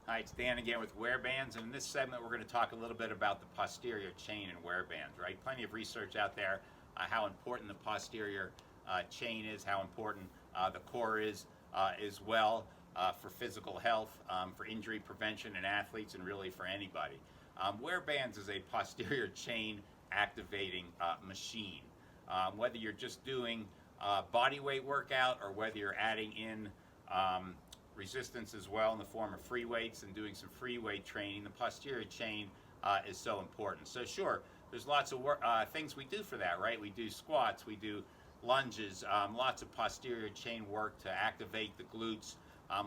Hi, it's Dan again with WearBands, and in this segment we're going to talk a little bit about the posterior chain in WearBands, right? Plenty of research out there how important the posterior chain is, how important the core is as well for physical health, for injury prevention in athletes, and really for anybody. WearBands is a posterior chain activating machine. Whether you're just doing body weight workout or whether you're adding in resistance as well in the form of free weights and doing some free weight training, the posterior chain is so important. So sure, there's lots of things we do for that, right? We do squats, we do lunges, lots of posterior chain work to activate the glutes,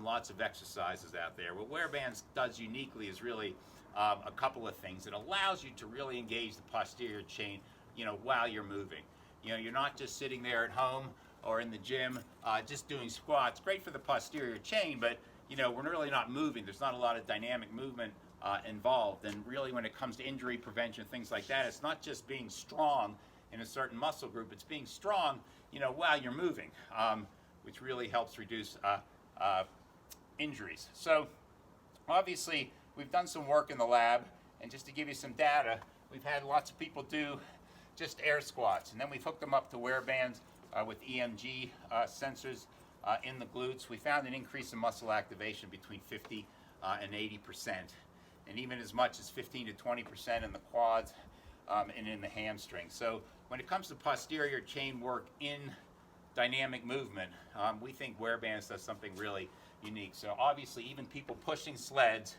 lots of exercises out there. What WearBands does uniquely is really a couple of things. It allows you to really engage the posterior chain, while you're moving. You're not just sitting there at home or in the gym just doing squats. Great for the posterior chain, but we're really not moving. There's not a lot of dynamic movement involved. And really, when it comes to injury prevention, things like that, it's not just being strong in a certain muscle group. It's being strong, while you're moving, which really helps reduce injuries. So obviously, we've done some work in the lab, and just to give you some data, we've had lots of people do just air squats, and then we've hooked them up to WearBands with EMG sensors in the glutes. We found an increase in muscle activation between 50 and 80%, and even as much as 15 to 20% in the quads and in the hamstrings. So when it comes to posterior chain work in dynamic movement, we think WearBands does something really unique. So obviously, even people pushing sleds,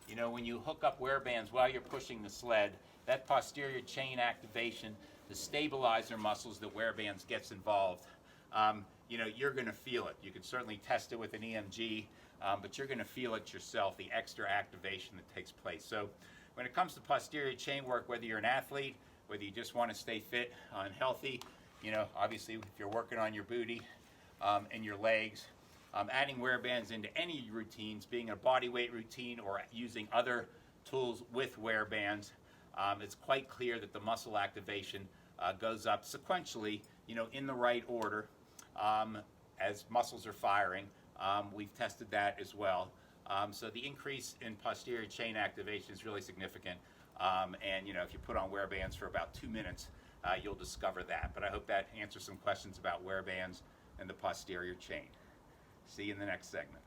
when you hook up WearBands while you're pushing the sled, that posterior chain activation, the stabilizer muscles that WearBands gets involved, you're going to feel it. You can certainly test it with an EMG, but you're going to feel it yourself, the extra activation that takes place. So when it comes to posterior chain work, whether you're an athlete, whether you just want to stay fit and healthy, obviously if you're working on your booty and your legs, adding WearBands into any routines, being a body weight routine or using other tools with WearBands, it's quite clear that the muscle activation goes up sequentially, in the right order as muscles are firing. We've tested that as well. So the increase in posterior chain activation is really significant. And if you put on WearBands for about 2 minutes, you'll discover that. But I hope that answers some questions about WearBands and the posterior chain. See you in the next segment.